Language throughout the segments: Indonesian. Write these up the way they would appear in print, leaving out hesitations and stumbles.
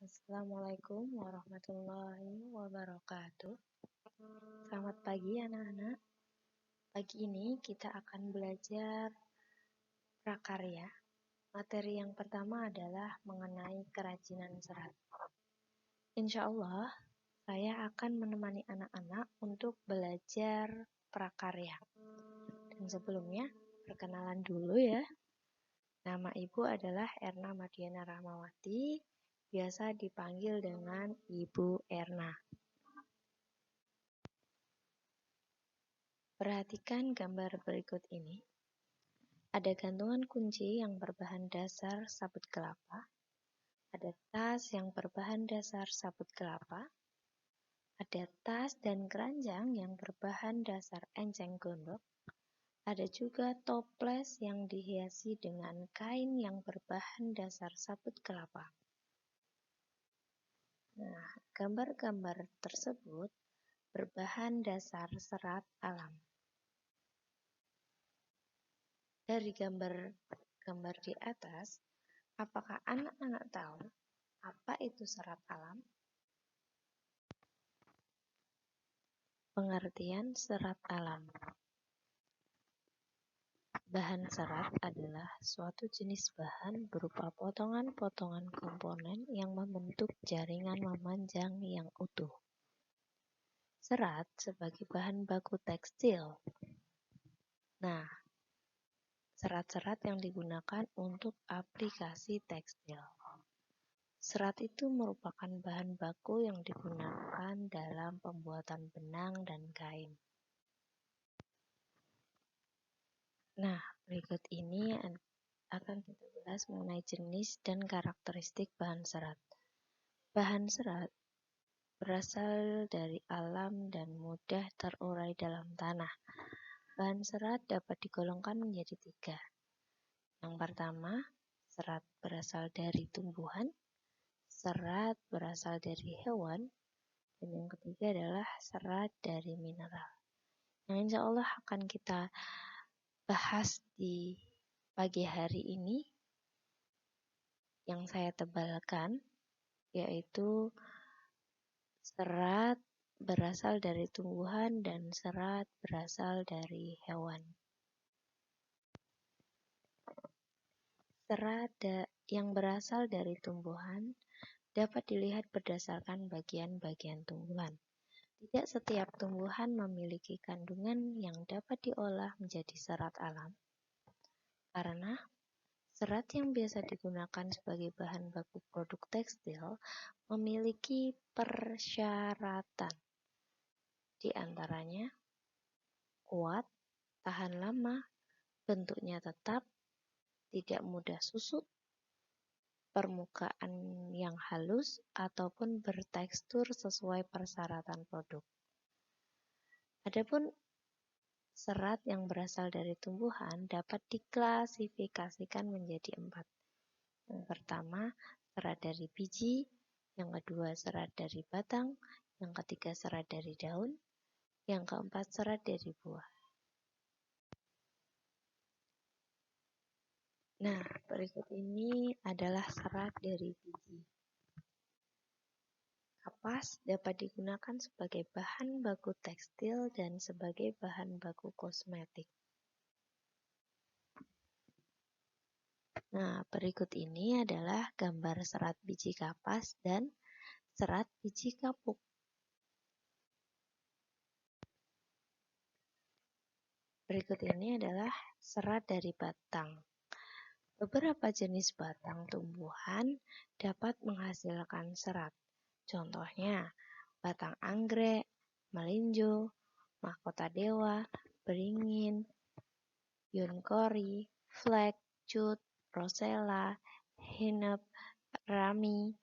Assalamualaikum warahmatullahi wabarakatuh. Selamat pagi anak-anak. Pagi ini kita akan belajar prakarya. Materi yang pertama adalah mengenai kerajinan serat. Insya Allah, saya akan menemani anak-anak untuk belajar prakarya. Dan sebelumnya, perkenalan dulu ya. Nama ibu adalah Erna Madiana Rahmawati, biasa dipanggil dengan Ibu Erna. Perhatikan gambar berikut ini. Ada gantungan kunci yang berbahan dasar sabut kelapa, ada tas yang berbahan dasar sabut kelapa, ada tas dan keranjang yang berbahan dasar enceng gondok, ada juga toples yang dihiasi dengan kain yang berbahan dasar sabut kelapa. Nah, gambar-gambar tersebut berbahan dasar serat alam. Dari gambar di atas, apakah anak-anak tahu apa itu serat alam? Pengertian serat alam. Bahan serat adalah suatu jenis bahan berupa potongan-potongan komponen yang membentuk jaringan memanjang yang utuh. Serat sebagai bahan baku tekstil. Nah, serat-serat yang digunakan untuk aplikasi tekstil. Serat itu merupakan bahan baku yang digunakan dalam pembuatan benang dan kain. Nah, berikut ini akan kita bahas mengenai jenis dan karakteristik bahan serat. Bahan serat berasal dari alam dan mudah terurai dalam tanah. Bahan serat dapat digolongkan menjadi 3. Yang pertama, serat berasal dari tumbuhan, serat berasal dari hewan, dan yang ketiga adalah serat dari mineral. Yang insya Allah akan kita bahas di pagi hari ini yang saya tebalkan, yaitu serat berasal dari tumbuhan dan serat berasal dari hewan. Serat yang berasal dari tumbuhan dapat dilihat berdasarkan bagian-bagian tumbuhan. Tidak setiap tumbuhan memiliki kandungan yang dapat diolah menjadi serat alam. Karena serat yang biasa digunakan sebagai bahan baku produk tekstil memiliki persyaratan. Di antaranya, kuat, tahan lama, bentuknya tetap, tidak mudah susut, permukaan yang halus, ataupun bertekstur sesuai persyaratan produk. Adapun serat yang berasal dari tumbuhan dapat diklasifikasikan menjadi 4. Yang pertama, serat dari biji, yang kedua serat dari batang, yang ketiga serat dari daun, yang keempat serat dari buah. Nah, berikut ini adalah serat dari biji. Kapas dapat digunakan sebagai bahan baku tekstil dan sebagai bahan baku kosmetik. Nah, berikut ini adalah gambar serat biji kapas dan serat biji kapuk. Berikut ini adalah serat dari batang. Beberapa jenis batang tumbuhan dapat menghasilkan serat. Contohnya, batang anggrek, melinjo, mahkota dewa, beringin, yunkori, flek, cut, rosella, hinep, rami,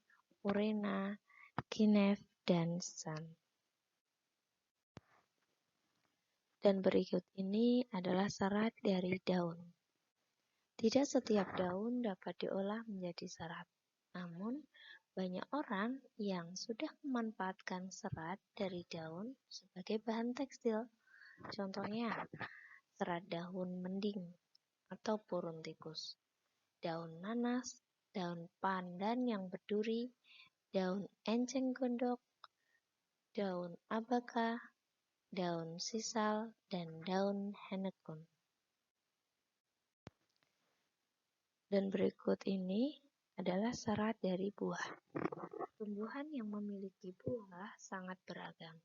urena, kinef, dan san. Dan berikut ini adalah serat dari daun. Tidak setiap daun dapat diolah menjadi serat. Namun, banyak orang yang sudah memanfaatkan serat dari daun sebagai bahan tekstil. Contohnya, serat daun mending atau purun tikus, daun nanas, daun pandan yang berduri, daun enceng gondok, daun abaka, daun sisal, dan daun henekun. Dan berikut ini adalah serat dari buah. Tumbuhan yang memiliki buah sangat beragam.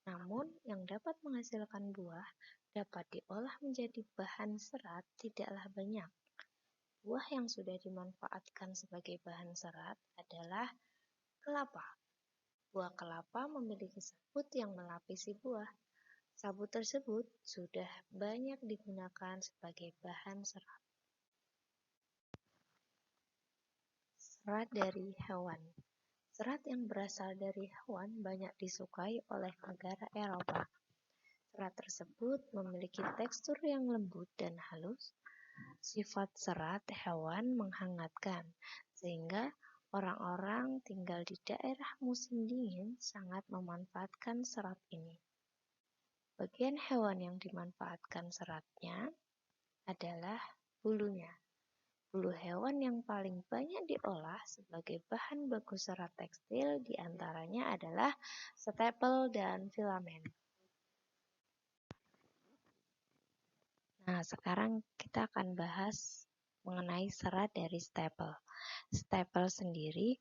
Namun, yang dapat menghasilkan buah dapat diolah menjadi bahan serat tidaklah banyak. Buah yang sudah dimanfaatkan sebagai bahan serat adalah kelapa. Buah kelapa memiliki sabut yang melapisi buah. Sabut tersebut sudah banyak digunakan sebagai bahan serat. Serat dari hewan. Serat yang berasal dari hewan banyak disukai oleh negara Eropa. Serat tersebut memiliki tekstur yang lembut dan halus. Sifat serat hewan menghangatkan, sehingga orang-orang tinggal di daerah musim dingin sangat memanfaatkan serat ini. Bagian hewan yang dimanfaatkan seratnya adalah bulunya. Bulu hewan yang paling banyak diolah sebagai bahan baku serat tekstil diantaranya adalah stapel dan filamen. Nah, sekarang kita akan bahas mengenai serat dari stapel. Stapel sendiri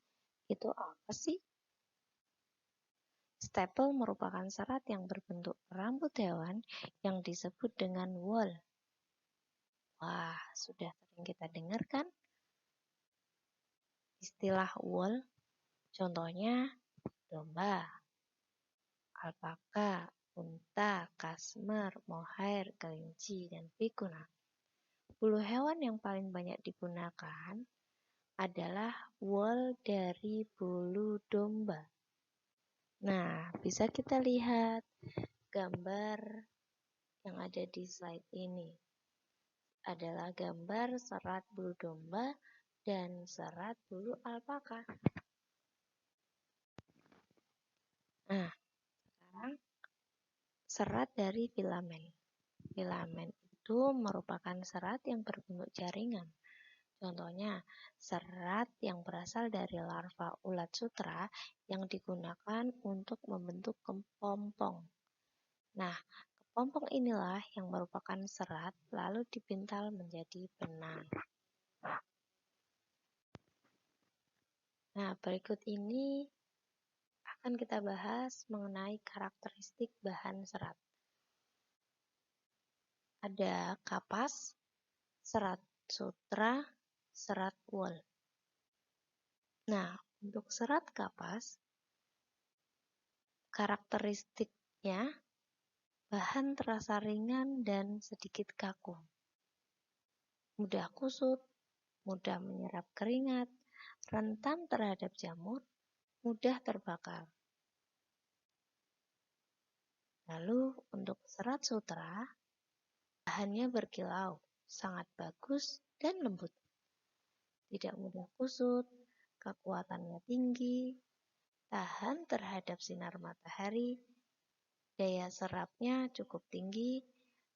itu apa sih? Stapel merupakan serat yang berbentuk rambut hewan yang disebut dengan wool. Wah, sudah sering kita dengar kan istilah wool? Contohnya domba, alpaka, unta, kasmer, mohair, kelinci, dan viguna. Bulu hewan yang paling banyak digunakan adalah wool dari bulu domba. Nah, bisa kita lihat gambar yang ada di slide ini. Adalah gambar serat bulu domba dan serat bulu alpaka. Nah, sekarang serat dari filamen. Filamen itu merupakan serat yang berbentuk jaringan. Contohnya, serat yang berasal dari larva ulat sutra yang digunakan untuk membentuk kepompong. Nah, kepompong inilah yang merupakan serat lalu dipintal menjadi benang. Nah, berikut ini akan kita bahas mengenai karakteristik bahan serat. Ada kapas, serat sutra, serat wool. Nah, untuk serat kapas, karakteristiknya bahan terasa ringan dan sedikit kaku. Mudah kusut, mudah menyerap keringat, rentan terhadap jamur, mudah terbakar. Lalu untuk serat sutra, bahannya berkilau, sangat bagus dan lembut. Tidak mudah kusut, kekuatannya tinggi, tahan terhadap sinar matahari, daya serapnya cukup tinggi,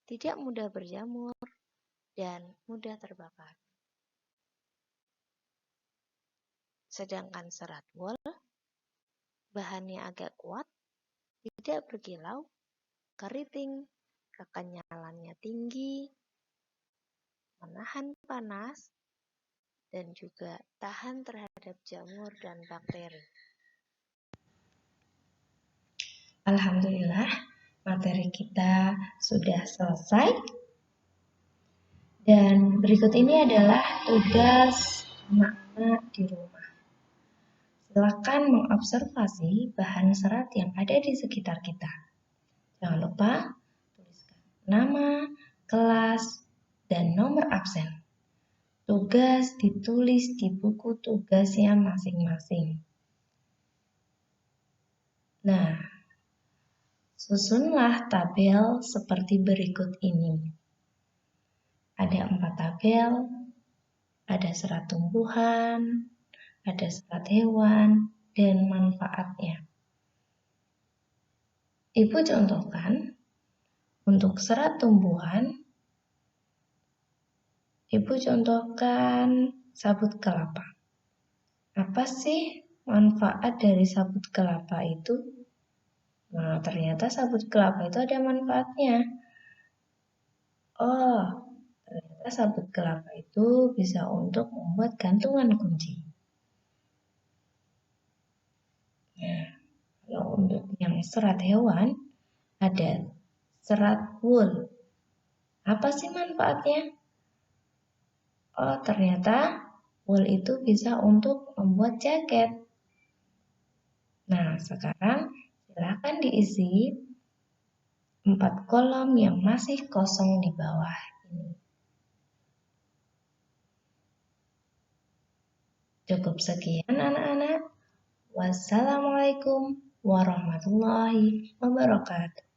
tidak mudah berjamur, dan mudah terbakar. Sedangkan serat wool, bahannya agak kuat, tidak berkilau, keriting, kekenyalannya tinggi, menahan panas, dan juga tahan terhadap jamur dan bakteri. Alhamdulillah, materi kita sudah selesai. Dan berikut ini adalah tugas anak-anak di rumah. Silakan mengobservasi bahan serat yang ada di sekitar kita. Jangan lupa tuliskan nama, kelas, dan nomor absen. Tugas ditulis di buku tugasnya masing-masing. Nah, susunlah tabel seperti berikut ini. Ada 4 tabel, ada serat tumbuhan, ada serat hewan, dan manfaatnya. Ibu contohkan, untuk serat tumbuhan, Ibu contohkan sabut kelapa. Apa sih manfaat dari sabut kelapa itu? Nah, ternyata sabut kelapa itu ada manfaatnya. Oh, ternyata sabut kelapa itu bisa untuk membuat gantungan kunci. Nah, kalau untuk yang serat hewan, ada serat wool. Apa sih manfaatnya? Oh, ternyata wool itu bisa untuk membuat jaket. Nah, sekarang silakan diisi 4 kolom yang masih kosong di bawah ini. Cukup sekian anak-anak. Wassalamualaikum warahmatullahi wabarakatuh.